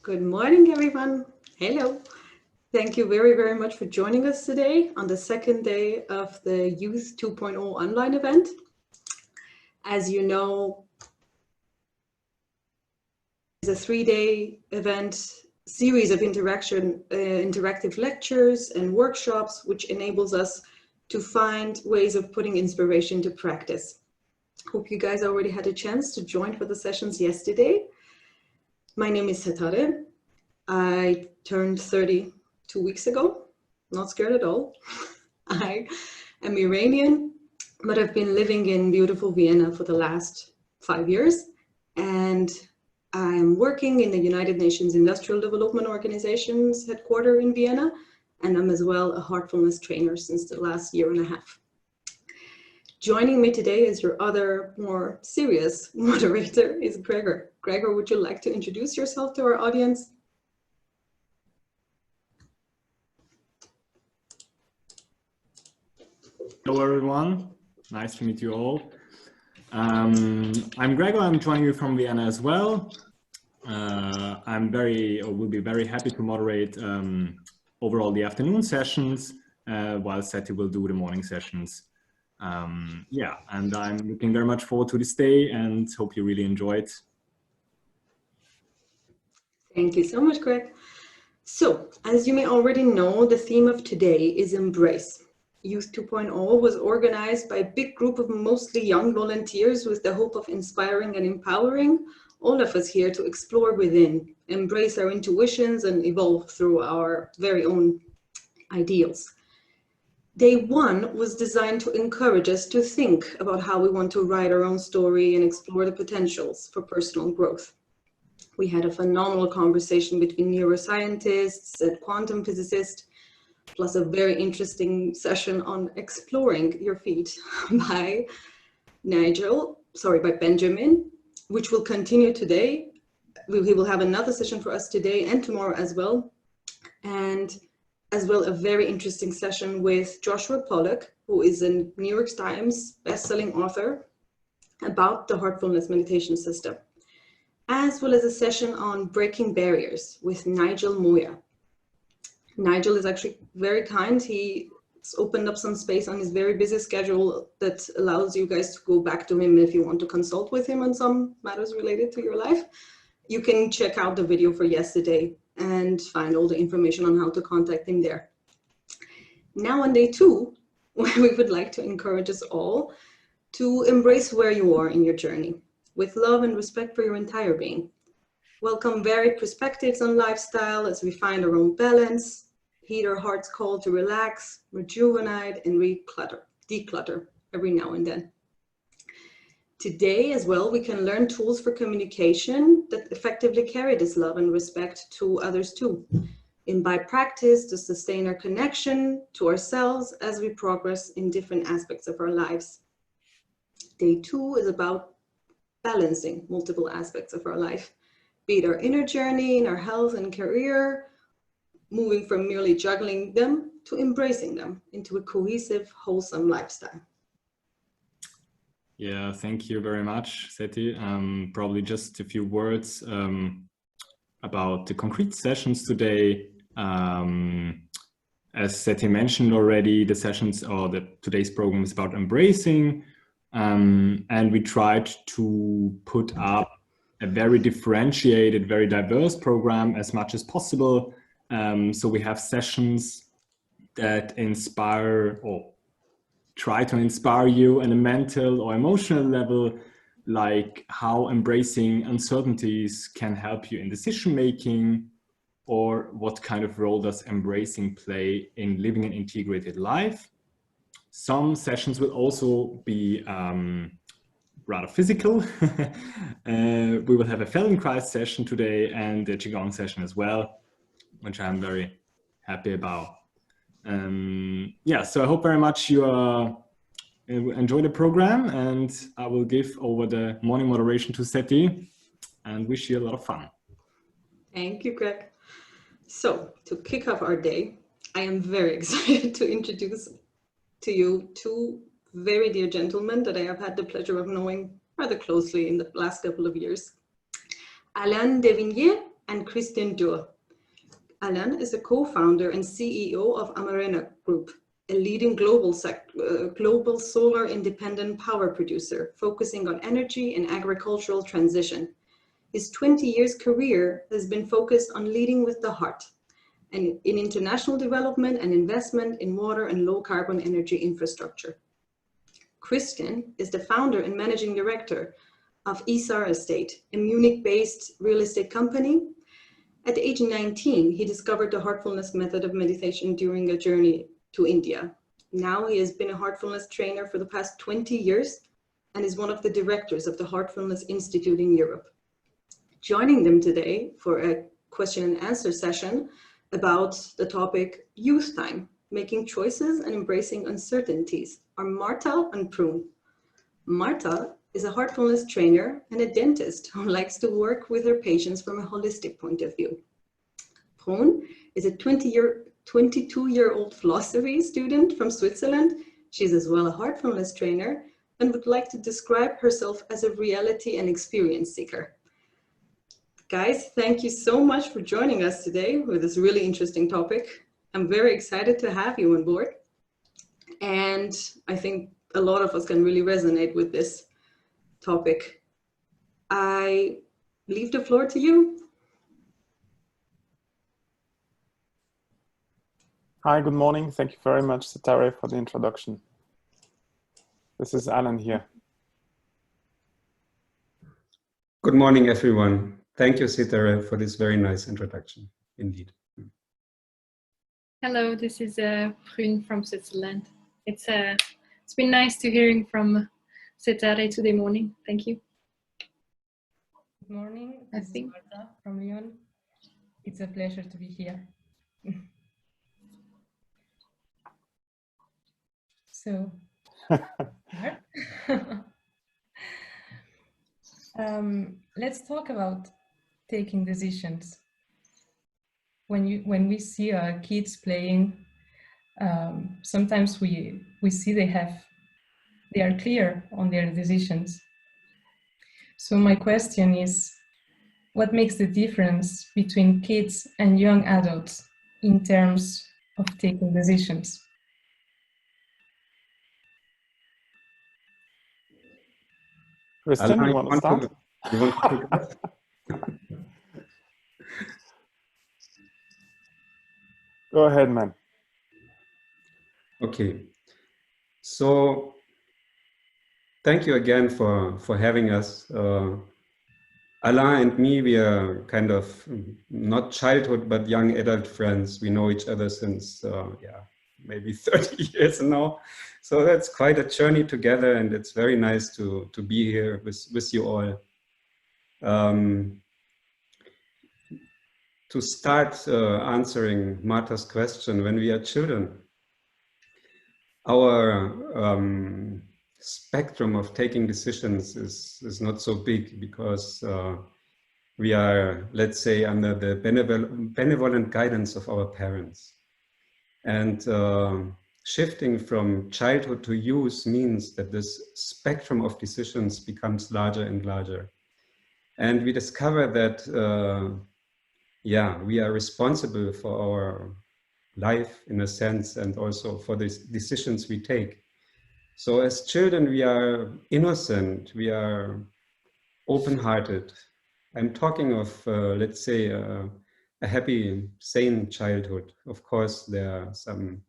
Good morning, everyone. Hello. Thank you very, very much for joining us today on the second day of the Youth 2.0 online event. As you know, it's a 3-day event series of interactive lectures and workshops, which enables us to find ways of putting inspiration to practice. Hope you guys already had a chance to join for the sessions yesterday. My name is Setare. I turned 30 2 weeks ago, not scared at all. I am Iranian, but I've been living in beautiful Vienna for the last 5 years. And I'm working in the United Nations Industrial Development Organization's headquarters in Vienna. And I'm as well a Heartfulness trainer since the last 1.5 years. Joining me today as your other more serious moderator is Gregor. Gregor, would you like to introduce yourself to our audience? Hello, everyone. Nice to meet you all. I'm Gregor. I'm joining you from Vienna as well. Will be very happy to moderate overall the afternoon sessions, while Seti will do the morning sessions. And I'm looking very much forward to this day and hope you really enjoy it. Thank you so much, Greg. So, as you may already know, the theme of today is embrace. Youth 2.0 was organized by a big group of mostly young volunteers with the hope of inspiring and empowering all of us here to explore within, embrace our intuitions and evolve through our very own ideals. Day 1 was designed to encourage us to think about how we want to write our own story and explore the potentials for personal growth. We had a phenomenal conversation between neuroscientists and quantum physicists, plus a very interesting session on exploring your feet by Benjamin, which will continue today. He will have another session for us today and tomorrow as well. And as well, a very interesting session with Joshua Pollack, who is a New York Times bestselling author, about the Heartfulness meditation system, as well as a session on breaking barriers with Nigel Moya. Nigel is actually very kind. He's opened up some space on his very busy schedule that allows you guys to go back to him if you want to consult with him on some matters related to your life. You can check out the video for yesterday and find all the information on how to contact him there. Now on day 2, we would like to encourage us all to embrace where you are in your journey with love and respect for your entire being. Welcome varied perspectives on lifestyle as we find our own balance, heed our heart's call to relax, rejuvenate, and declutter every now and then. Today as well, we can learn tools for communication that effectively carry this love and respect to others too. Imbibe practice to sustain our connection to ourselves as we progress in different aspects of our lives. Day 2 is about balancing multiple aspects of our life, be it our inner journey in our health and career, moving from merely juggling them to embracing them into a cohesive, wholesome lifestyle. Yeah, thank you very much, Seti. Probably just a few words about the concrete sessions today. As Seti mentioned already, the sessions or today's program is about embracing, and we tried to put up a very differentiated, very diverse program as much as possible. So we have sessions that inspire or try to inspire you on a mental or emotional level, like how embracing uncertainties can help you in decision making, or what kind of role does embracing play in living an integrated life. Some sessions will also be rather physical. We will have a Feldenkrais session today and a Qigong session as well, which I'm very happy about. So I hope very much you enjoy the program, and I will give over the morning moderation to Seti and wish you a lot of fun. Thank you, Greg. So to kick off our day, I am very excited to introduce to you 2 very dear gentlemen that I have had the pleasure of knowing rather closely in the last couple of years. Alain Desvigne and Christian Dürr. Alain is a co-founder and CEO of AMARENCO Group, a leading global solar independent power producer focusing on energy and agricultural transition. His 20 years career has been focused on leading with the heart and in international development and investment in water and low carbon energy infrastructure. Christian is the founder and managing director of Isar Estate, a Munich-based real estate company. At the age of 19, he discovered the Heartfulness method of meditation during a journey to India. Now he has been a Heartfulness trainer for the past 20 years and is one of the directors of the Heartfulness Institute in Europe. Joining them today for a question and answer session about the topic youth time, making choices and embracing uncertainties, are Marta and Prune. Marta is a Heartfulness trainer and a dentist who likes to work with her patients from a holistic point of view. Prune is a 22-year-old philosophy student from Switzerland. She's as well a Heartfulness trainer and would like to describe herself as a reality and experience seeker. Guys, thank you so much for joining us today with this really interesting topic. I'm very excited to have you on board. And I think a lot of us can really resonate with this topic. I leave the floor to you. Hi, good morning. Thank you very much, Sitare, for the introduction. This is Alain here. Good morning, everyone. Thank you, Sitare, for this very nice introduction, indeed. Hello, this is Prune from Switzerland. It's been nice to hearing from Sitare today morning. Thank you. Good morning, this is Marta from Lyon. It's a pleasure to be here. So, let's talk about taking decisions. When we see our kids playing, sometimes we see they are clear on their decisions. So my question is, what makes the difference between kids and young adults in terms of taking decisions? Christian, you want to start? You want to pick up? Go ahead, man. Okay. So thank you again for having us. Alain and me, we are kind of not childhood, but young adult friends. We know each other since, maybe 30 years now. So that's quite a journey together, and it's very nice to be here with you all. To start answering Marta's question, when we are children, our spectrum of taking decisions is not so big because we are, let's say, under the benevolent guidance of our parents. And shifting from childhood to youth means that this spectrum of decisions becomes larger and larger. And we discover that, we are responsible for our life in a sense, and also for the decisions we take. So as children, we are innocent, we are open-hearted. I'm talking of, let's say, a happy, sane childhood. Of course, there are some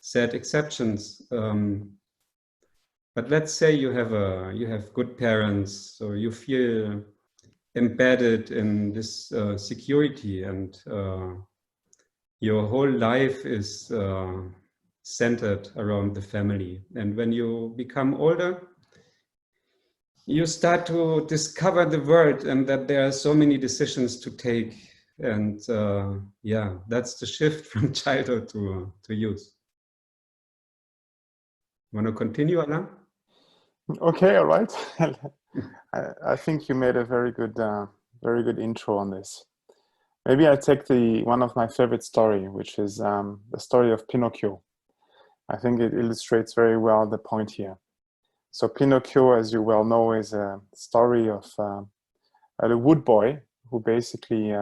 sad exceptions. But let's say you have good parents, so you feel embedded in this security, and your whole life is centered around the family. And when you become older, you start to discover the world and that there are so many decisions to take. And that's the shift from childhood to youth. Want to continue, Alain? Okay, all right. I think you made a very good intro on this. Maybe I take one of my favorite story, which is the story of Pinocchio. I think it illustrates very well the point here. So Pinocchio, as you well know, is a story of a wood boy who basically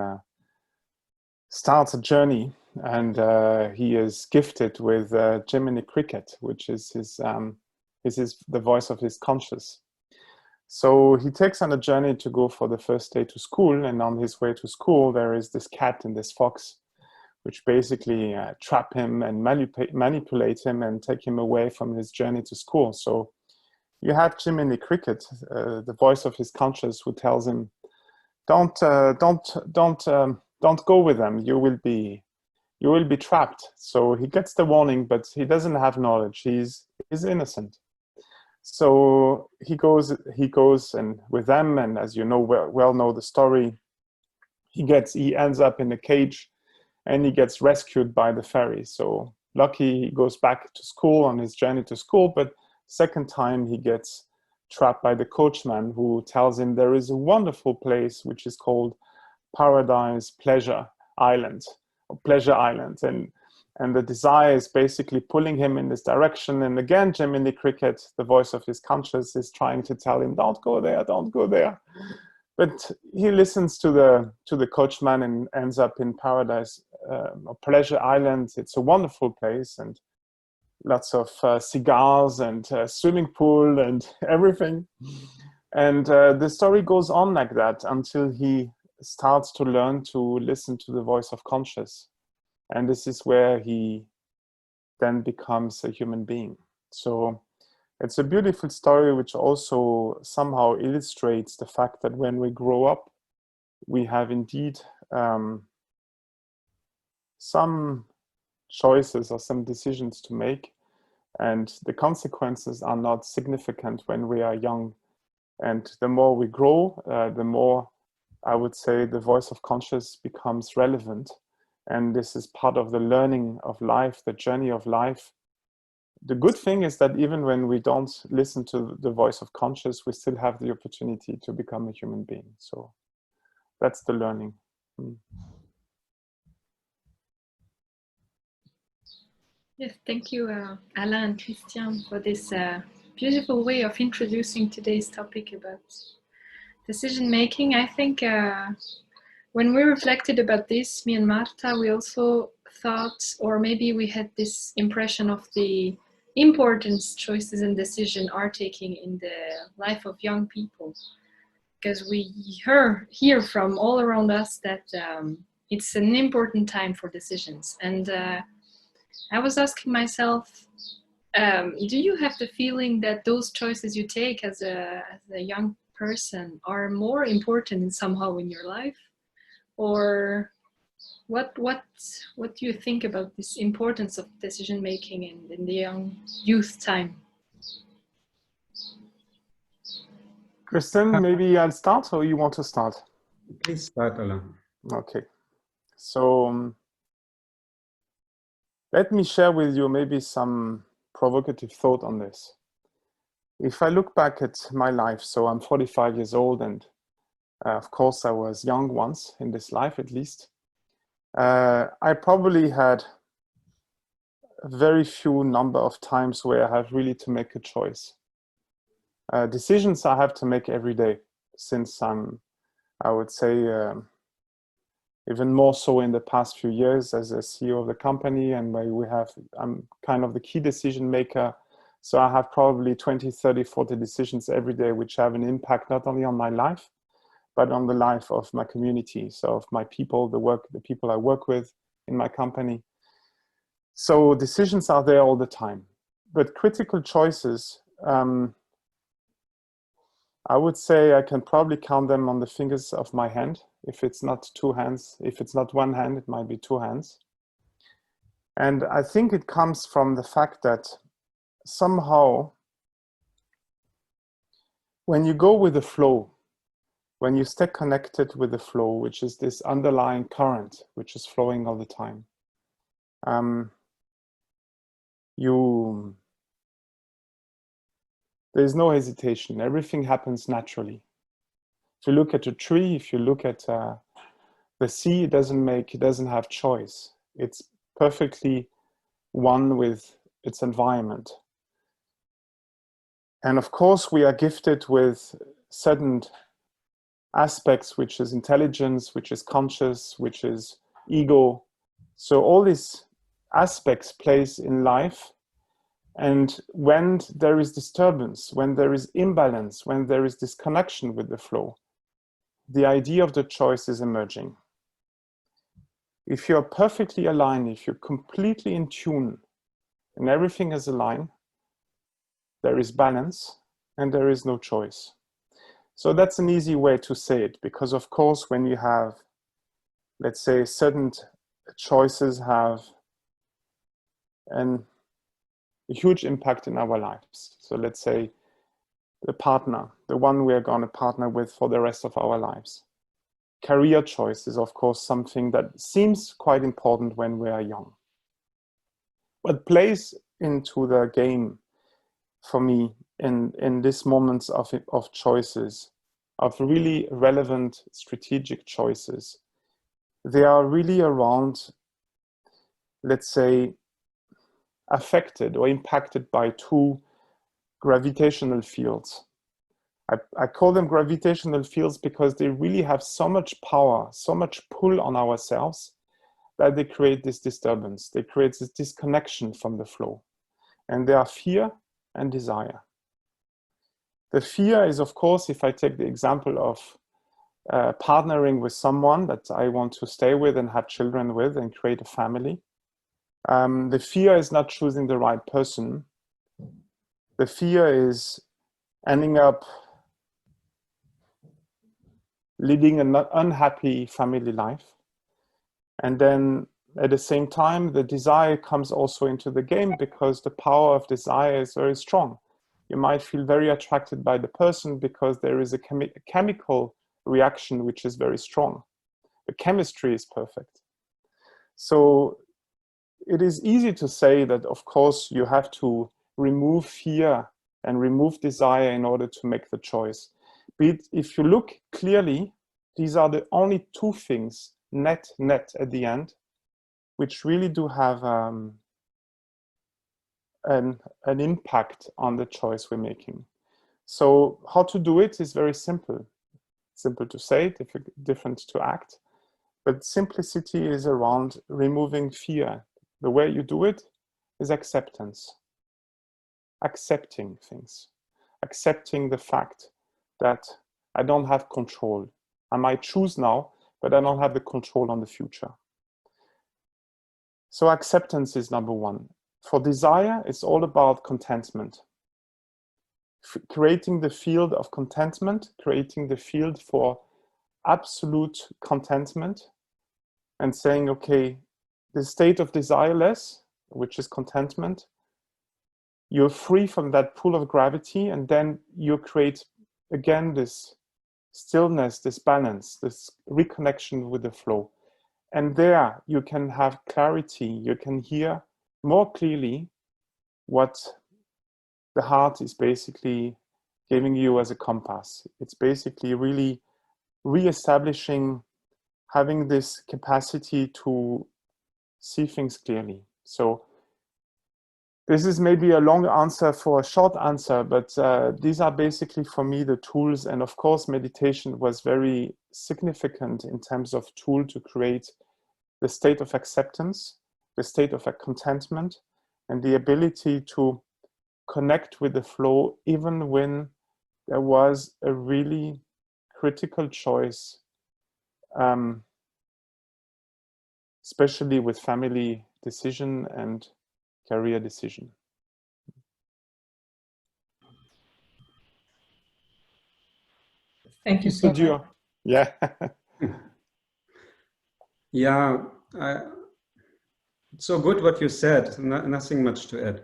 starts a journey, and he is gifted with Jiminy Cricket, which is the voice of his conscience. So he takes on a journey to go for the first day to school, and on his way to school there is this cat and this fox, which basically trap him and manipulate him and take him away from his journey to school. So you have Jiminy Cricket, the voice of his conscience, who tells him, don't go with them. You will be trapped. So he gets the warning, but he doesn't have knowledge. He's innocent. So he goes and with them, and as you know, well know the story, he ends up in a cage, and he gets rescued by the fairy. So lucky, he goes back to school on his journey to school, but second time he gets trapped by the coachman, who tells him there is a wonderful place which is called Paradise Pleasure Island, and the desire is basically pulling him in this direction. And again, Jiminy Cricket, the voice of his conscience, is trying to tell him, don't go there, don't go there. But he listens to the coachman and ends up in Paradise Pleasure Island. It's a wonderful place, and lots of cigars and swimming pool and everything. And the story goes on like that until he starts to learn to listen to the voice of conscience. And this is where he then becomes a human being. So it's a beautiful story, which also somehow illustrates the fact that when we grow up, we have indeed some choices or some decisions to make, and the consequences are not significant when we are young. And the more we grow, the more, I would say, the voice of conscience becomes relevant. And this is part of the learning of life, the journey of life. The good thing is that even when we don't listen to the voice of conscience, we still have the opportunity to become a human being. So that's the learning. Yes, thank you, Alain and Christian, for this beautiful way of introducing today's topic about decision making. I think when we reflected about this, me and Marta, we also thought, or maybe we had this impression of the importance choices and decisions are taking in the life of young people, because we hear from all around us that it's an important time for decisions. And I was asking myself, do you have the feeling that those choices you take as a young person are more important in somehow in your life? Or what do you think about this importance of decision making in the young youth time? Kristen, maybe I'll start, or you want to start? Please start, Alain. Okay. So let me share with you maybe some provocative thought on this. If I look back at my life, so I'm 45 years old, and of course I was young once in this life at least. I probably had a very few number of times where I have really to make a choice. Decisions I have to make every day, since I would say, even more so in the past few years as a CEO of the company, and I'm kind of the key decision maker. So I have probably 20, 30, 40 decisions every day, which have an impact not only on my life, but on the life of my community, so of my people, the people I work with in my company. So decisions are there all the time. But critical choices, I would say I can probably count them on the fingers of my hand. If it's not two hands, if it's not one hand, it might be two hands. And I think it comes from the fact that somehow when you go with the flow, when you stay connected with the flow, which is this underlying current, which is flowing all the time, there's no hesitation. Everything happens naturally. If you look at a tree, if you look at the sea, it doesn't have choice. It's perfectly one with its environment. And of course, we are gifted with certain aspects, which is intelligence, which is conscious, which is ego. So all these aspects plays in life. And when there is disturbance, when there is imbalance, when there is disconnection with the flow, the idea of the choice is emerging. If you're perfectly aligned, if you're completely in tune and everything is aligned, there is balance and there is no choice. So that's an easy way to say it, because of course, when you have, let's say, certain choices have a huge impact in our lives. So let's say the partner, the one we are going to partner with for the rest of our lives. Career choice is, of course, something that seems quite important when we are young. What plays into the game for me in these moments of choices, of really relevant strategic choices, they are really around, let's say, affected or impacted by two gravitational fields. I call them gravitational fields because they really have so much power, so much pull on ourselves that they create this disturbance. They create this disconnection from the flow. And they are fear and desire. The fear is, of course, if I take the example of partnering with someone that I want to stay with and have children with and create a family. The fear is not choosing the right person. The fear is ending up leading an unhappy family life. And then at the same time, the desire comes also into the game because the power of desire is very strong. You might feel very attracted by the person because there is a chemical reaction which is very strong. The chemistry is perfect. So it is easy to say that, of course, you have to remove fear and remove desire in order to make the choice. But if you look clearly, these are the only two things, net at the end, which really do have an impact on the choice we're making. So how to do it is very simple. Simple to say, different to act. But simplicity is around removing fear. The way you do it is acceptance. Accepting things. Accepting the fact that I don't have control. I might choose now, but I don't have the control on the future. So acceptance is number one. For desire, it's all about contentment. Creating the field of contentment, creating the field for absolute contentment, and saying, okay, the state of desireless, which is contentment, you're free from that pull of gravity, and then you create again this stillness, this balance, this reconnection with the flow. And there you can have clarity, you can hear more clearly what the heart is basically giving you as a compass. It's basically really re-establishing, having this capacity to see things clearly. So this is maybe a long answer for a short answer, but these are basically for me the tools. And of course, meditation was very significant in terms of tool to create the state of acceptance, the state of contentment, and the ability to connect with the flow even when there was a really critical choice, especially with family decision and career decision. Thank you so much. Dürr. Yeah. Yeah, so good what you said, nothing much to add.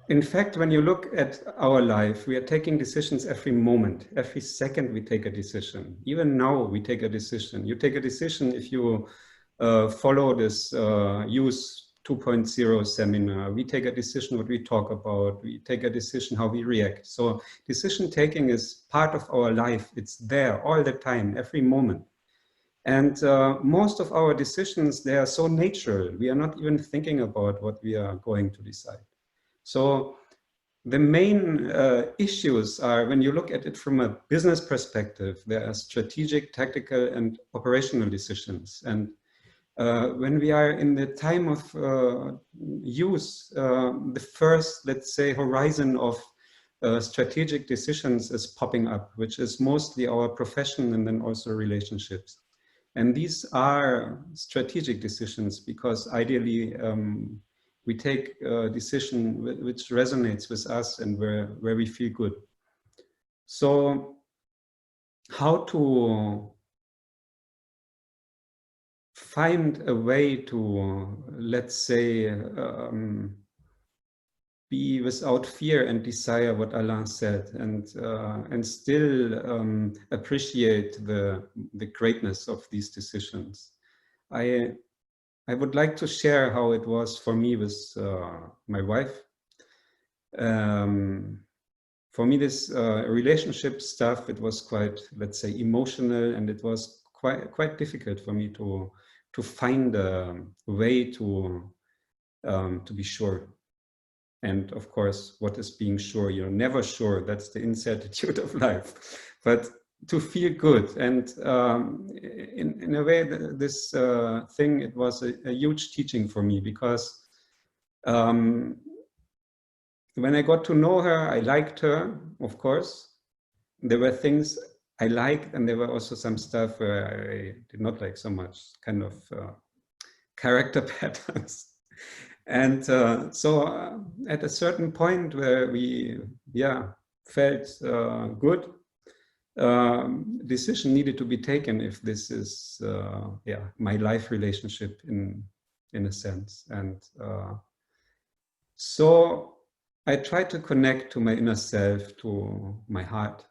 In fact, when you look at our life, we are taking decisions every moment. Every second we take a decision. Even now we take a decision. You take a decision if you follow this Use 2.0 seminar. We take a decision what we talk about. We take a decision how we react. So decision taking is part of our life. It's there all the time, every moment. And most of our decisions, they are so natural. We are not even thinking about what we are going to decide. So the main issues are, when you look at it from a business perspective, there are strategic, tactical, and operational decisions. And when we are in the time of use, the first, let's say, horizon of strategic decisions is popping up, which is mostly our profession and then also relationships. And these are strategic decisions because ideally we take a decision which resonates with us and where we feel good. So how to find a way to, let's say, be without fear and desire, what Alain said, and still appreciate the greatness of these decisions. I would like to share how it was for me with my wife. For me, this relationship stuff, it was quite, let's say, emotional, and it was quite difficult for me to find a way to be sure. And of course, what is being sure? You're never sure. That's the incertitude of life. But to feel good, and in a way, this thing, it was a huge teaching for me, because when I got to know her, I liked her, of course. There were things I liked, and there were also some stuff where I did not like so much, kind of character patterns. And so at a certain point where we, felt good, decision needed to be taken if this is, my life relationship in a sense. And so I tried to connect to my inner self, to my heart.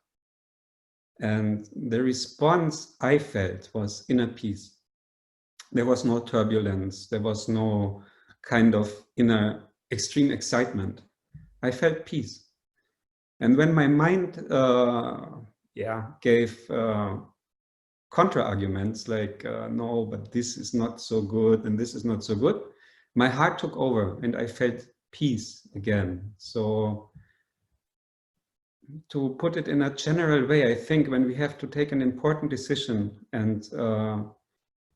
And the response I felt was inner peace. There was no turbulence. There was no kind of inner extreme excitement. I felt peace. And when my mind gave contra arguments like, no, but this is not so good and this is not so good, my heart took over and I felt peace again. So to put it in a general way, I think when we have to take an important decision and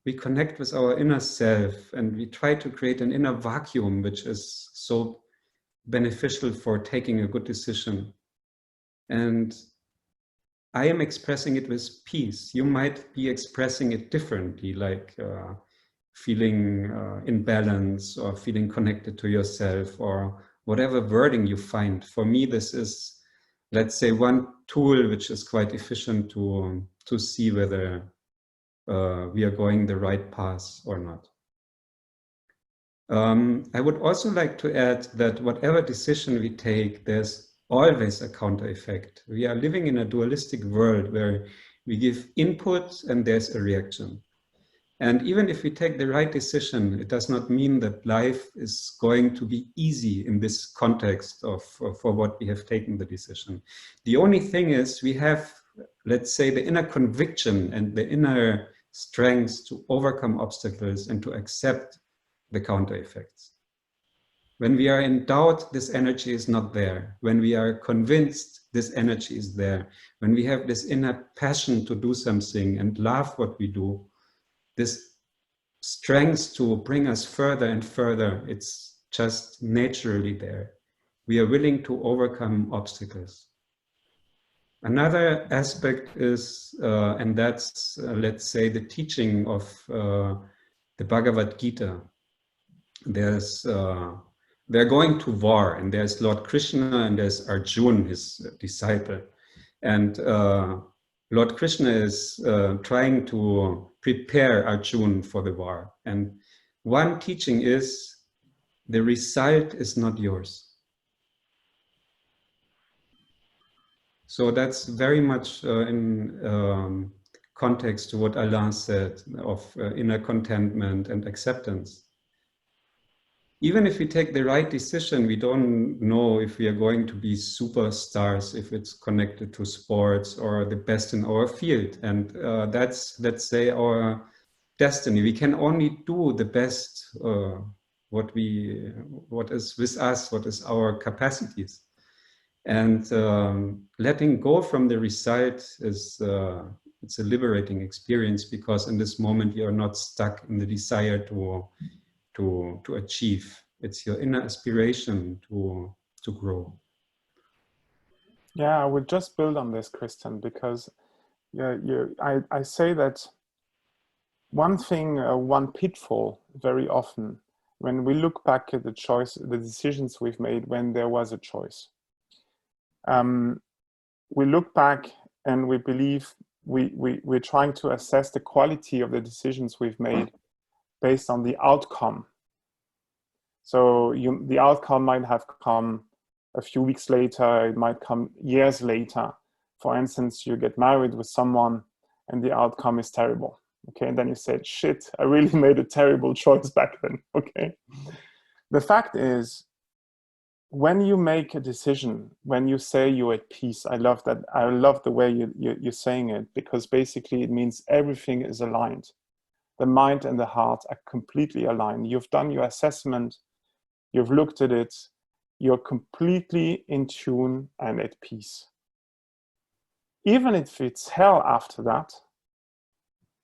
we connect with our inner self and we try to create an inner vacuum, which is so beneficial for taking a good decision. And I am expressing it with peace. You might be expressing it differently, like feeling in balance or feeling connected to yourself or whatever wording you find. For me, this is, let's say, one tool which is quite efficient to see whether we are going the right path or not. I would also like to add that whatever decision we take, there's always a counter effect. We are living in a dualistic world where we give input and there's a reaction. And even if we take the right decision, it does not mean that life is going to be easy in this context of for what we have taken the decision. The only thing is we have, let's say, the inner conviction and the inner strength to overcome obstacles and to accept the counter effects. When we are in doubt, this energy is not there. When we are convinced, this energy is there. When we have this inner passion to do something and love what we do, this strength to bring us further and further, it's just naturally there. We are willing to overcome obstacles. Another aspect is, and that's, let's say, the teaching of the Bhagavad Gita. They're going to war, and there's Lord Krishna and there's Arjuna, his disciple. And Lord Krishna is trying to prepare Arjuna for the war. And one teaching is, the result is not yours. So that's very much in context to what Alain said of inner contentment and acceptance. Even if we take the right decision, we don't know if we are going to be superstars, if it's connected to sports or the best in our field. And that's, let's say, our destiny. We can only do the best, what is with us, what is our capacities. And letting go from the result is it's a liberating experience, because in this moment you're not stuck in the desire to achieve. It's your inner aspiration to grow. Yeah, I would just build on this, Christian, because I say that one thing, one pitfall very often when we look back at the decisions we've made when there was a choice. We look back and we believe we're trying to assess the quality of the decisions we've made based on the outcome. So the outcome might have come a few weeks later, it might come years later. For instance, you get married with someone and the outcome is terrible. Okay, and then you said, shit, I really made a terrible choice back then. Okay. The fact is, when you make a decision, when you say you're at peace, I love that. I love the way you're saying it, because basically it means everything is aligned. The mind and the heart are completely aligned. You've done your assessment, you've looked at it, you're completely in tune and at peace. Even if it's hell after that,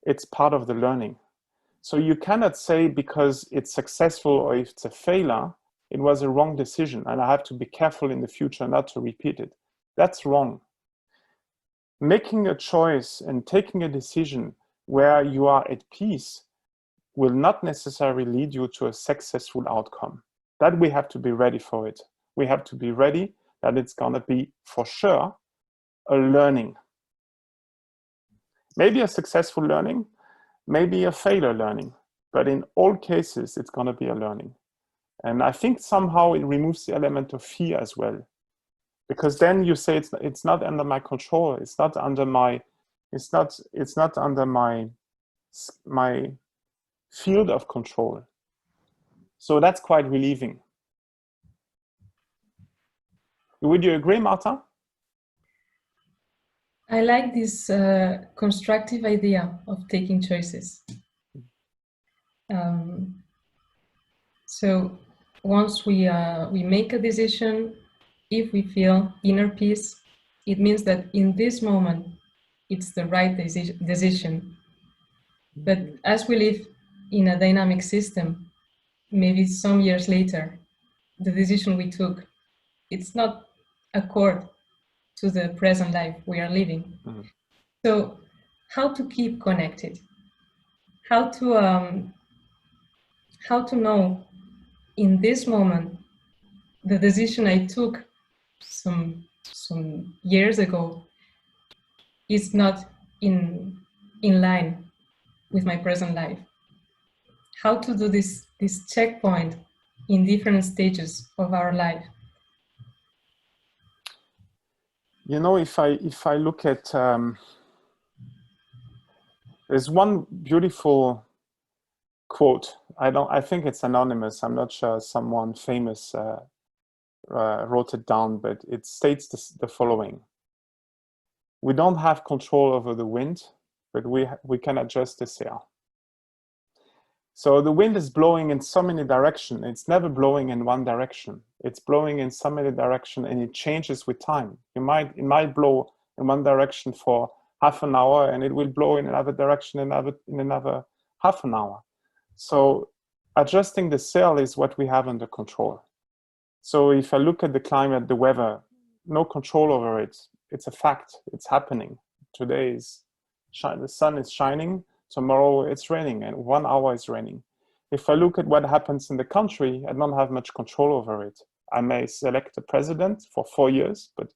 it's part of the learning. So you cannot say because it's successful or if it's a failure, it was a wrong decision and I have to be careful in the future not to repeat it. That's wrong. Making a choice and taking a decision where you are at peace will not necessarily lead you to a successful outcome. That we have to be ready for it. We have to be ready that it's gonna be for sure a learning. Maybe a successful learning, maybe a failure learning, but in all cases, it's gonna be a learning. And I think somehow it removes the element of fear as well, because then you say it's not under my control. It's not under my, it's not under my field of control. So that's quite relieving. Would you agree, Marta? I like this constructive idea of taking choices. So once we make a decision, if we feel inner peace, it means that in this moment, it's the right decision. But as we live in a dynamic system, maybe some years later, the decision we took, it's not accord to the present life we are living. Mm-hmm. So how to keep connected? How to know in this moment, the decision I took some years ago is not in line with my present life. How to do this checkpoint in different stages of our life? You know, if I look at, there's one beautiful quote. I think it's anonymous. I'm not sure someone famous wrote it down, but it states the following: we don't have control over the wind, but we can adjust the sail. So the wind is blowing in so many directions. It's never blowing in one direction. It's blowing in so many directions, and it changes with time. It might blow in one direction for half an hour, and it will blow in another direction in another half an hour. So adjusting the sail is what we have under control. So if I look at the climate, the weather, no control over it. It's a fact. It's happening. Today the sun is shining. Tomorrow it's raining, and 1 hour is raining. If I look at what happens in the country, I don't have much control over it. I may select a president for 4 years, but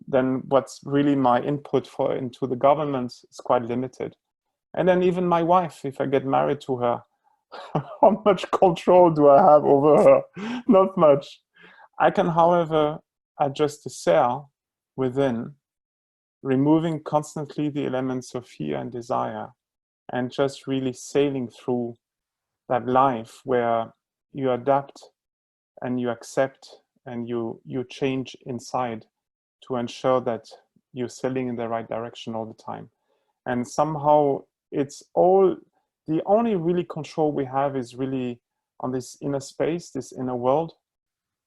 then what's really my input into the government is quite limited. And then even my wife, if I get married to her, how much control do I have over her? Not much. I can, however, adjust the sail within, removing constantly the elements of fear and desire, and just really sailing through that life where you adapt and you accept and you change inside to ensure that you're sailing in the right direction all the time. And somehow it's all, the only really control we have is really on this inner space, this inner world.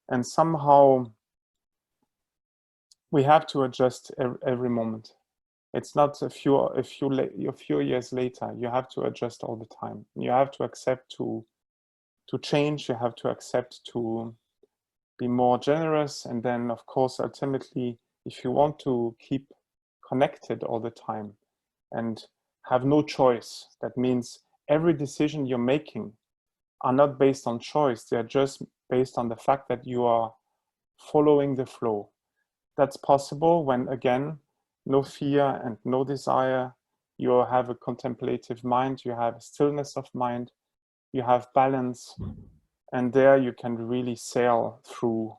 And somehow we have to adjust every moment. It's not a few years later. You have to adjust all the time. You have to accept to change. You have to accept to be more generous. And then, of course, ultimately, if you want to keep connected all the time and have no choice, that means every decision you're making are not based on choice. They're just based on the fact that you are following the flow. That's possible when, again, no fear and no desire. You have a contemplative mind, you have stillness of mind, you have balance, and there you can really sail through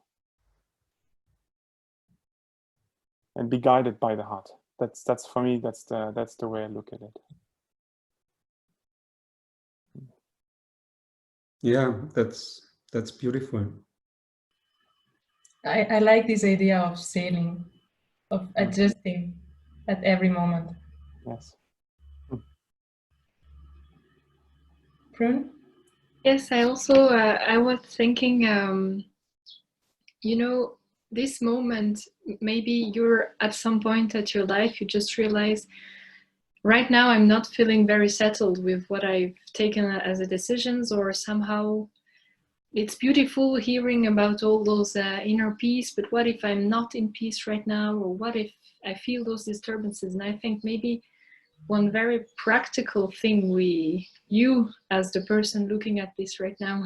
and be guided by the heart. That's for me, that's the way I look at it. Yeah, that's beautiful. I like this idea of sailing, of adjusting at every moment. Yes. Prune? Yes, I also I was thinking, you know, this moment, maybe you're at some point at your life, you just realize, right now I'm not feeling very settled with what I've taken as a decisions, or somehow it's beautiful hearing about all those inner peace, but what if I'm not in peace right now? Or what if I feel those disturbances? And I think maybe one very practical thing you as the person looking at this right now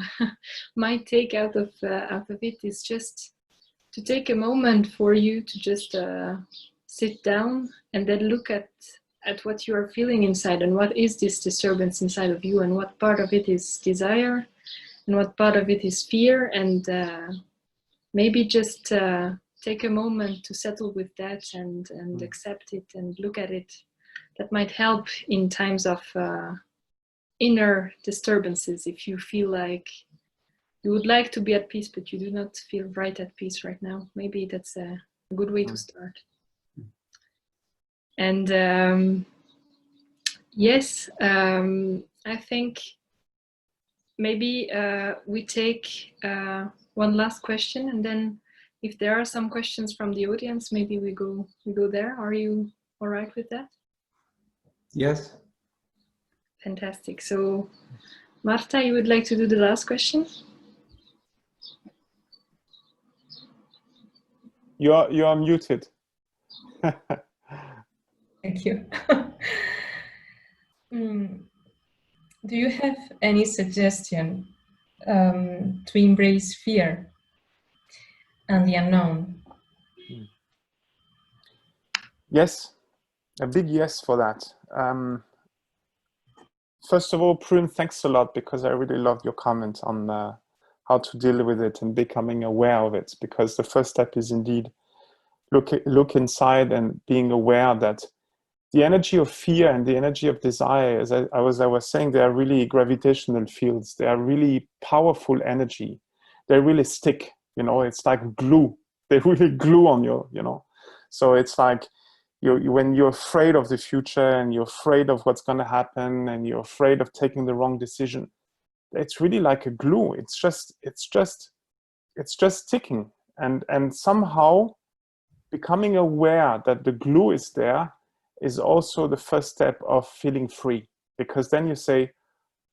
might take out of it is just to take a moment for you to just sit down and then look at what you are feeling inside, and what is this disturbance inside of you, and what part of it is desire and what part of it is fear, and maybe just take a moment to settle with that and accept it and look at it. That might help in times of inner disturbances. If you feel like you would like to be at peace, but you do not feel right at peace right now, maybe that's a good way to start. And yes, I think maybe we take one last question, and then if there are some questions from the audience, maybe we go there. Are you all right with that? Yes. Fantastic. So, Marta, you would like to do the last question? You are muted. Thank you. Do you have any suggestion to embrace fear and the unknown? Yes, a big yes for that. First of all, Prune, thanks a lot, because I really loved your comment on how to deal with it and becoming aware of it, because the first step is indeed look inside and being aware that the energy of fear and the energy of desire, as I was saying, they are really gravitational fields. They are really powerful energy. They really stick, you know, it's like glue. They really glue on you, you know. So it's like when you're afraid of the future and you're afraid of what's going to happen and you're afraid of taking the wrong decision, it's really like a glue. It's just sticking. And somehow becoming aware that the glue is there is also the first step of feeling free, because then you say,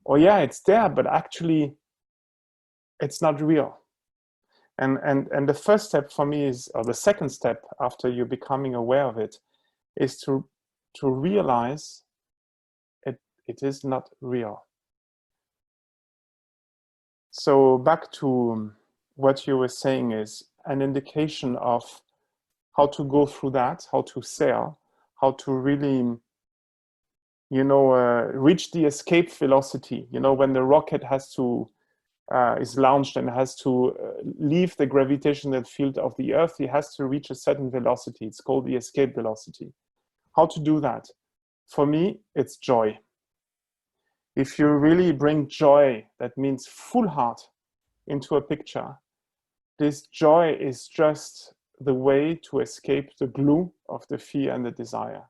oh yeah, it's there, but actually it's not real. And the first step for me is, or the second step after you becoming aware of it, is to realize it is not real. So back to what you were saying is an indication of how to go through that, how to sail, how to really, you know, reach the escape velocity. You know, when the rocket has to is launched and has to leave the gravitational field of the Earth, it has to reach a certain velocity. It's called the escape velocity. How to do that? For me, it's joy. If you really bring joy, that means full heart, into a picture, this joy is just the way to escape the glue of the fear and the desire.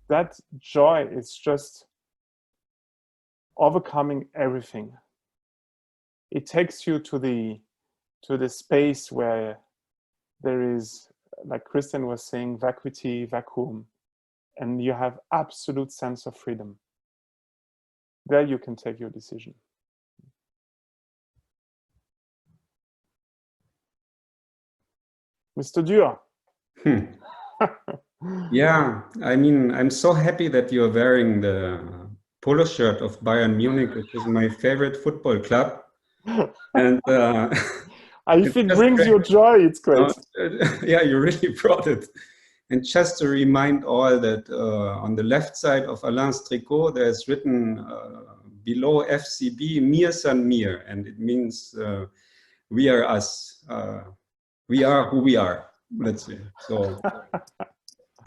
That joy is just overcoming everything. It takes you to the space where there is like Kristen was saying, vacuity, vacuum, and you have absolute sense of freedom. There you can take your decision. Mr. Dürr. Yeah, I mean, I'm so happy that you're wearing the polo shirt of Bayern Munich, which is my favorite football club. And if it brings you joy, it's great. Yeah, you really brought it. And just to remind all that on the left side of Alain's tricot, there's written below FCB, mir san mir, and it means we are us. We are who we are, let's say. So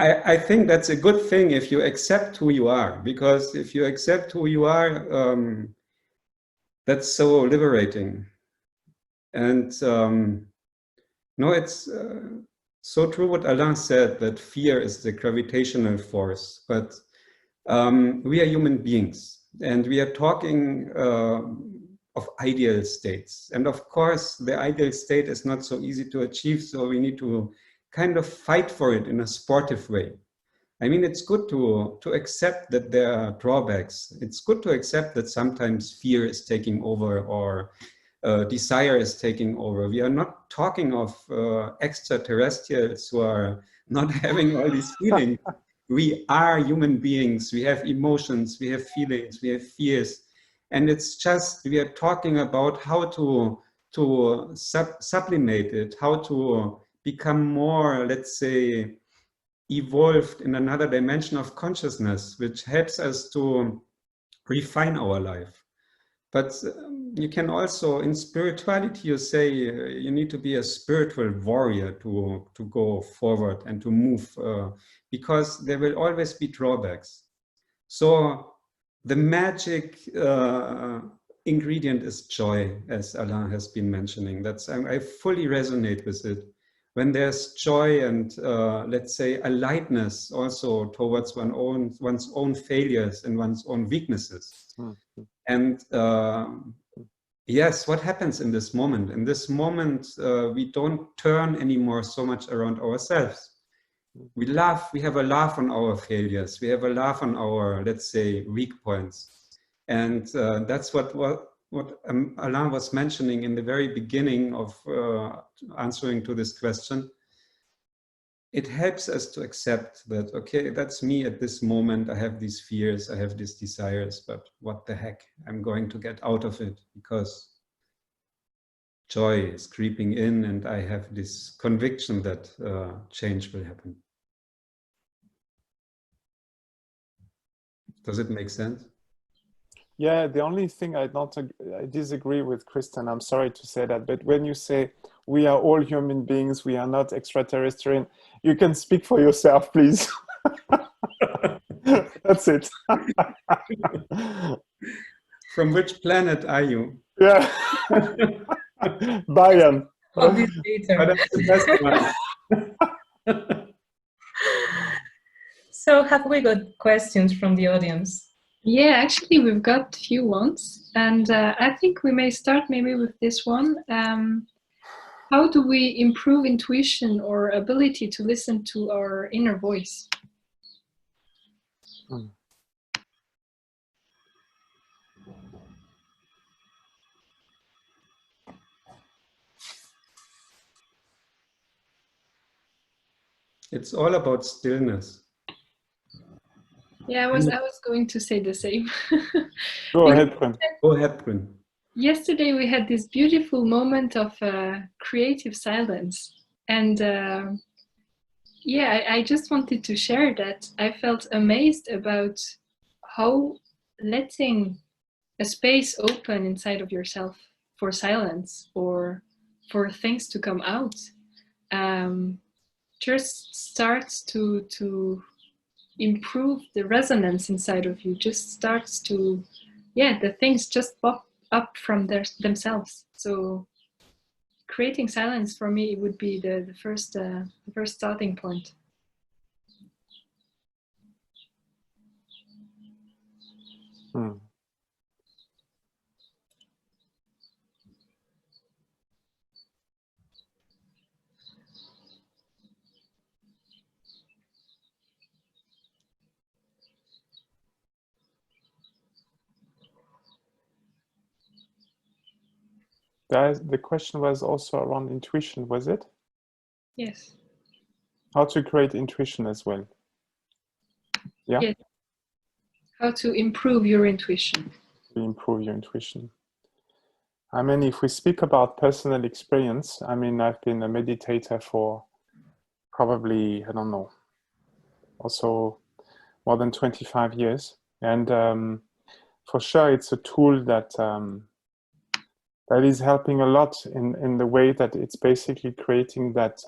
I think that's a good thing if you accept who you are, because if you accept who you are, that's so liberating. And no, it's so true what Alain said, that fear is the gravitational force, but we are human beings, and we are talking of ideal states. And of course, the ideal state is not so easy to achieve, so we need to kind of fight for it in a sportive way. I mean, it's good to accept that there are drawbacks. It's good to accept that sometimes fear is taking over, or desire is taking over. We are not talking of extraterrestrials who are not having all these feelings. We are human beings. We have emotions, we have feelings, we have fears. And it's just, we are talking about how to sublimate it, how to become more, let's say, evolved in another dimension of consciousness, which helps us to refine our life. But you can also, in spirituality, you say you need to be a spiritual warrior to go forward and to move, because there will always be drawbacks. So the magic ingredient is joy, as Alain has been mentioning. That's, I fully resonate with it. When there's joy and let's say a lightness also towards one's own failures and one's own weaknesses. Mm-hmm. And yes, what happens in this moment? In this moment, we don't turn anymore so much around ourselves. We laugh, we have a laugh on our failures. We have a laugh on our, let's say, weak points. And that's what Alain was mentioning in the very beginning of answering to this question. It helps us to accept that, okay, that's me at this moment. I have these fears, I have these desires, but what the heck? I'm going to get out of it, because joy is creeping in, and I have this conviction that change will happen. Does it make sense? Yeah, the only thing I disagree with Kristen, I'm sorry to say that, but when you say we are all human beings, we are not extraterrestrial, you can speak for yourself, please. That's it. From which planet are you? Yeah. Bayern. All this later. But that's the best one. So have we got questions from the audience? Yeah, actually, we've got a few ones, and I think we may start maybe with this one. How do we improve intuition or ability to listen to our inner voice? It's all about stillness. Yeah, I was going to say the same. Go ahead, Bryn. Go ahead, Bryn. Yesterday we had this beautiful moment of creative silence, and yeah, I just wanted to share that I felt amazed about how letting a space open inside of yourself for silence or for things to come out just starts to improve the resonance inside of you, just starts to, yeah, the things just pop up from themselves. So creating silence for me would be the first starting point. The question was also around intuition, was it? Yes. How to create intuition as well. Yeah? Yes. How to improve your intuition. Improve your intuition. I mean, if we speak about personal experience, I mean, I've been a meditator for probably, I don't know, also more than 25 years. And for sure, it's a tool that that is helping a lot in the way that it's basically creating that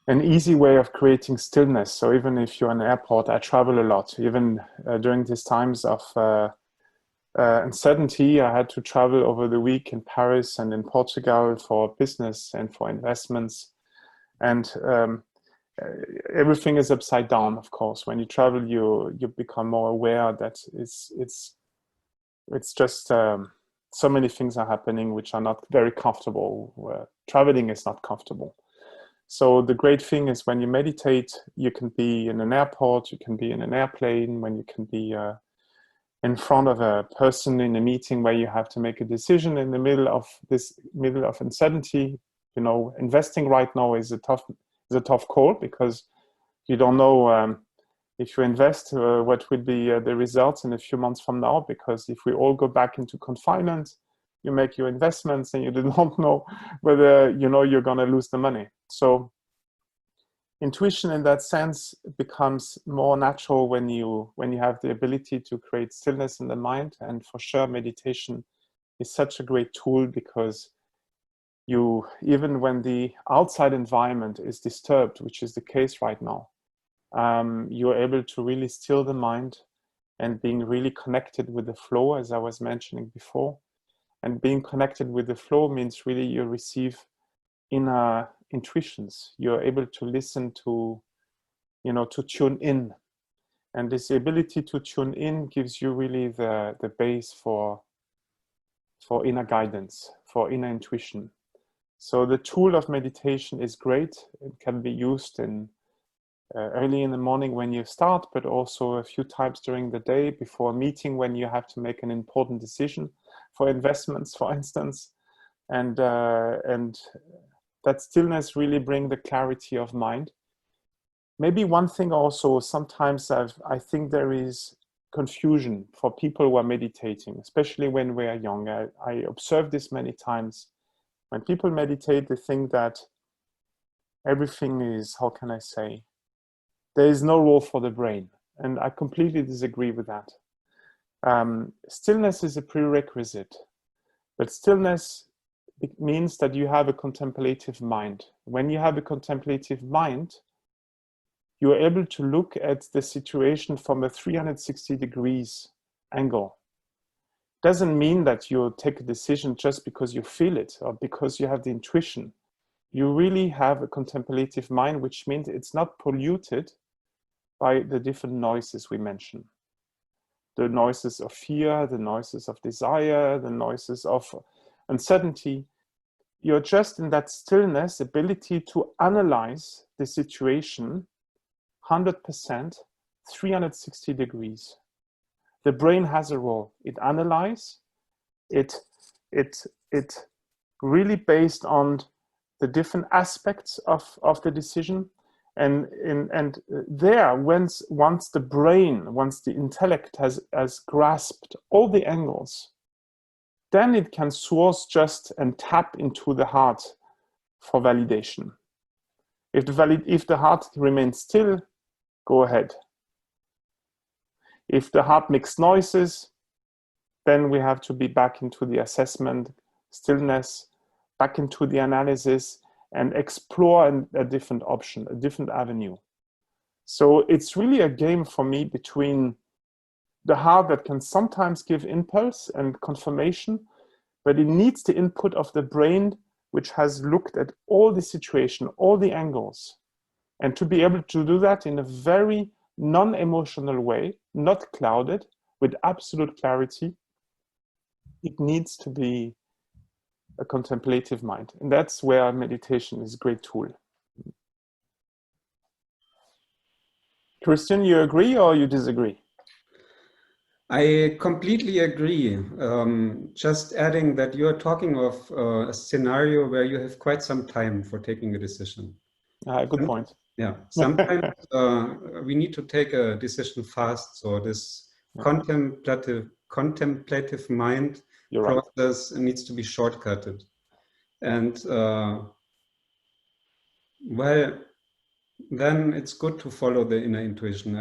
an easy way of creating stillness. So even if you're in an airport, I travel a lot, even during these times of uncertainty. I had to travel over the week in Paris and in Portugal for business and for investments. And everything is upside down, of course. When you travel, you become more aware that it's just so many things are happening which are not very comfortable. Traveling is not comfortable. So the great thing is when you meditate, you can be in an airport, you can be in an airplane, when you can be in front of a person in a meeting where you have to make a decision in the middle of uncertainty. You know, investing right now is a tough call because you don't know if you invest what will be the results in a few months from now, because if we all go back into confinement, you make your investments and you do not know whether you're going to lose the money. So intuition in that sense becomes more natural when you have the ability to create stillness in the mind. And for sure, meditation is such a great tool because even when the outside environment is disturbed, which is the case right now, you're able to really still the mind and being really connected with the flow, as I was mentioning before. And being connected with the flow means really you receive inner intuitions. You're able to listen to, to tune in. And this ability to tune in gives you really the base for inner guidance, for inner intuition. So the tool of meditation is great. It can be used in early in the morning when you start, but also a few times during the day before a meeting when you have to make an important decision for investments, for instance. And that stillness really brings the clarity of mind. Maybe one thing also, sometimes I think there is confusion for people who are meditating, especially when we are young. I observed this many times. When people meditate, they think that everything is, how can I say, there is no role for the brain. And I completely disagree with that. Stillness is a prerequisite, but stillness means that you have a contemplative mind. When you have a contemplative mind, you are able to look at the situation from a 360 degrees angle. Doesn't mean that you take a decision just because you feel it or because you have the intuition. You really have a contemplative mind, which means it's not polluted by the different noises we mentioned. The noises of fear, the noises of desire, the noises of uncertainty. You're just in that stillness, ability to analyze the situation 100%, 360 degrees. The brain has a role. It analyzes, it really based on the different aspects of the decision. And there, once the brain, once the intellect has grasped all the angles, then it can source just and tap into the heart for validation. If the heart remains still, go ahead. If the heart makes noises, then we have to be back into the assessment, stillness, back into the analysis, and explore a different option, a different avenue. So it's really a game for me between the heart that can sometimes give impulse and confirmation, but it needs the input of the brain, which has looked at all the situation, all the angles. And to be able to do that in a very non-emotional way, not clouded, with absolute clarity, it needs to be a contemplative mind. And that's where meditation is a great tool. Christian, you agree or you disagree? I completely agree. Just adding that you are talking of a scenario where you have quite some time for taking a decision. Good point. Yeah, sometimes we need to take a decision fast. So this contemplative mind process needs to be shortcutted. And well, then it's good to follow the inner intuition.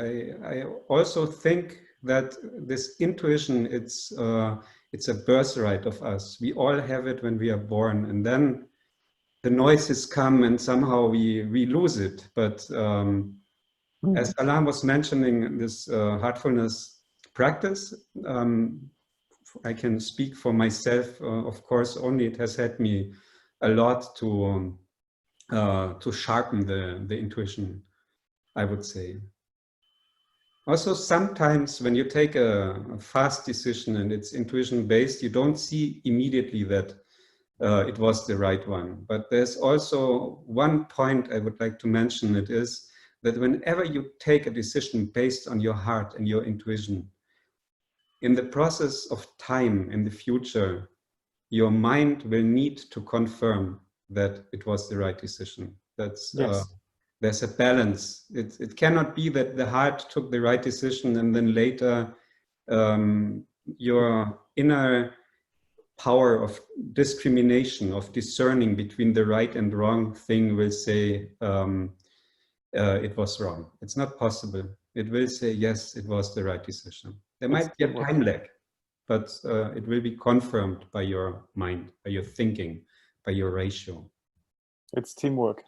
I also think that this intuition, it's a birthright of us. We all have it when we are born, and then the noises come and somehow we lose it. But as Alain was mentioning, this heartfulness practice, I can speak for myself, of course, only it has helped me a lot to sharpen the intuition, I would say. Also, sometimes when you take a fast decision and it's intuition based, you don't see immediately that it was the right one. But there's also one point I would like to mention. It is that whenever you take a decision based on your heart and your intuition, in the process of time in the future, your mind will need to confirm that it was the right decision. That's there's a balance. It cannot be that the heart took the right decision and then later your inner power of discrimination, of discerning between the right and wrong thing will say it was wrong. It's not possible. It will say, yes, it was the right decision. There might be a time lag, but it will be confirmed by your mind, by your thinking, by your ratio. It's teamwork.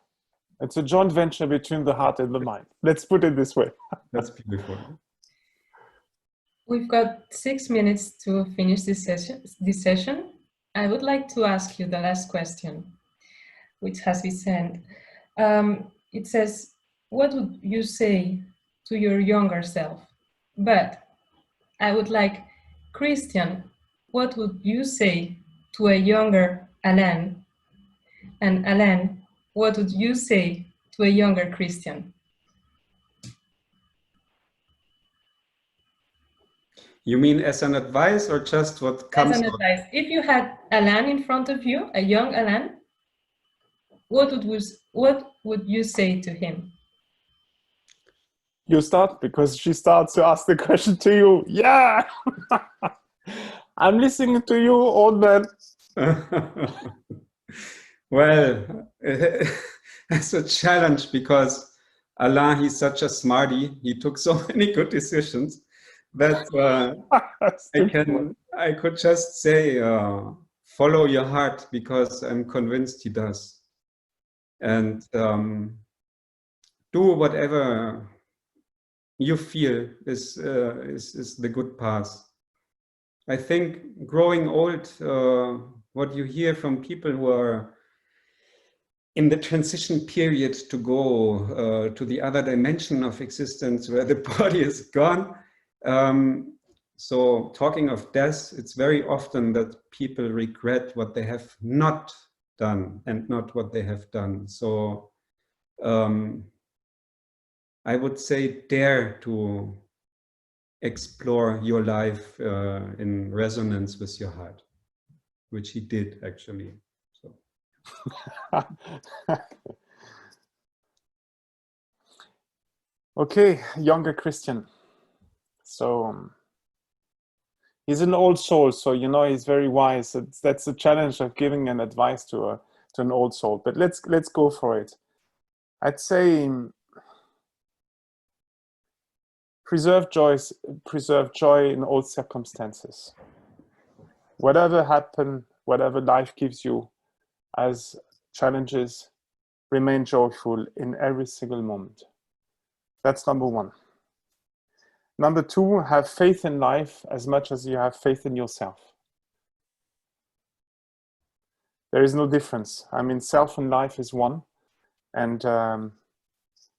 It's a joint venture between the heart and the mind. Let's put it this way. That's beautiful. We've got 6 minutes to finish this session. I would like to ask you the last question, which has been sent. It says, what would you say to your younger self? But I would like, Christian, what would you say to a younger Alain? And Alain, what would you say to a younger Christian? You mean as an advice or just what comes? As an advice. If you had Alain in front of you, a young Alain, what would you say to him? You start, because she starts to ask the question to you. Yeah, I'm listening to you, old man. Well, it's a challenge because Alain, he's such a smarty. He took so many good decisions that I could just say, follow your heart, because I'm convinced he does. And do whatever you feel is the good path. I think growing old, what you hear from people who are in the transition period to go to the other dimension of existence where the body is gone. So talking of death, it's very often that people regret what they have not done and not what they have done. So I would say dare to explore your life in resonance with your heart, which he did actually. So. Okay, younger Christian. So he's an old soul, so you know he's very wise. That's the challenge of giving an advice to an old soul. But let's go for it. I'd say preserve joy in all circumstances. Whatever happens, whatever life gives you as challenges, remain joyful in every single moment. That's number one. Number two, have faith in life as much as you have faith in yourself. There is no difference. I mean, self and life is one, and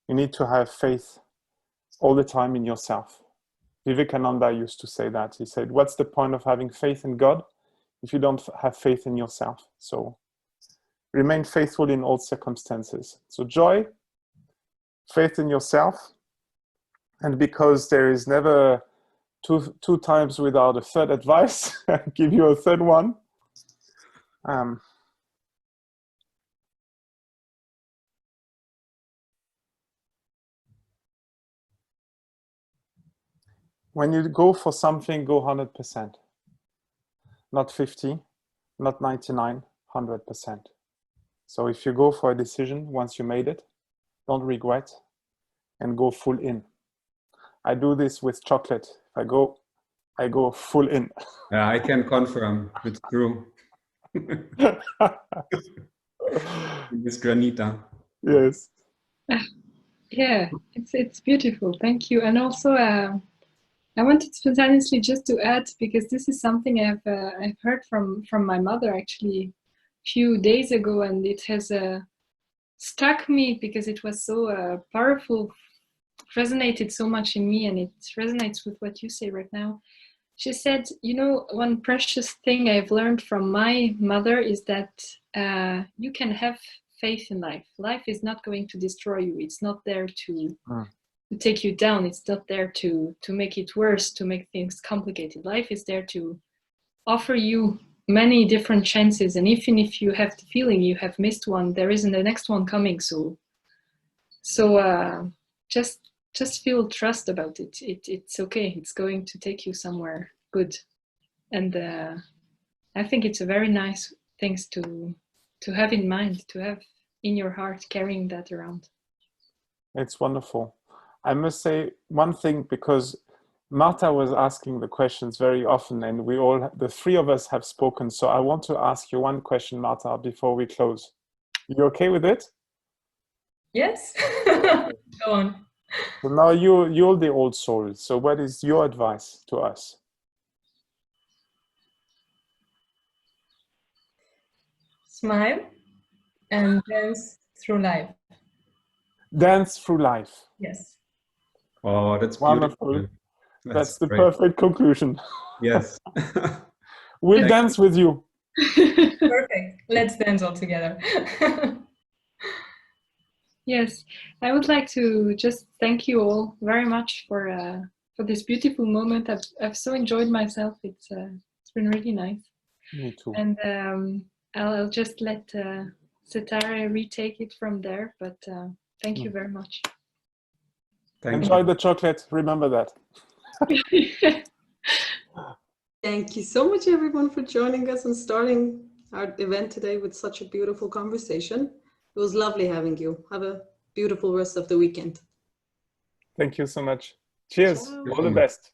you need to have faith all the time in yourself. Vivekananda used to say that. He said, what's the point of having faith in God if you don't have faith in yourself? So remain faithful in all circumstances. So joy, faith in yourself, and because there is never two times without a third advice. Give you a third one. When you go for something, go 100%. Not 50, not 99, 100%. So if you go for a decision, once you made it, don't regret and go full in. I do this with chocolate. I go full in. Yeah, I can confirm it's true. Miss Granita. Yes. Yeah, it's beautiful. Thank you. And also, I wanted spontaneously just to add, because this is something I've heard from my mother actually a few days ago, and it has struck me because it was so powerful, resonated so much in me, and it resonates with what you say right now. She said, you know, one precious thing I've learned from my mother is that you can have faith in life. Life is not going to destroy you. It's not there to take you down. It's not there to make it worse, to make things complicated. Life is there to offer you many different chances. And even if you have the feeling you have missed one, there isn't the next one coming. So just feel trust about it. It's okay. It's going to take you somewhere good. And I think it's a very nice thing to have in mind, to have in your heart, carrying that around. It's wonderful. I must say one thing, because Marta was asking the questions very often, and the three of us have spoken. So I want to ask you one question, Marta, before we close. You okay with it? Yes. Go on. So now you're the old soul. So what is your advice to us? Smile and dance through life. Dance through life. Yes. Oh, that's Wonderful. beautiful. That's the great. perfect conclusion. Yes. We'll dance with you. Perfect. Let's dance all together. Yes, I would like to just thank you all very much for this beautiful moment. I've so enjoyed myself. It's been really nice. Me too. And I'll just let Setare retake it from there. But thank you very much. Enjoy the chocolate. Remember that. Thank you so much, everyone, for joining us and starting our event today with such a beautiful conversation. It was lovely having you. Have a beautiful rest of the weekend. Thank you so much. Cheers. Ciao. All the best.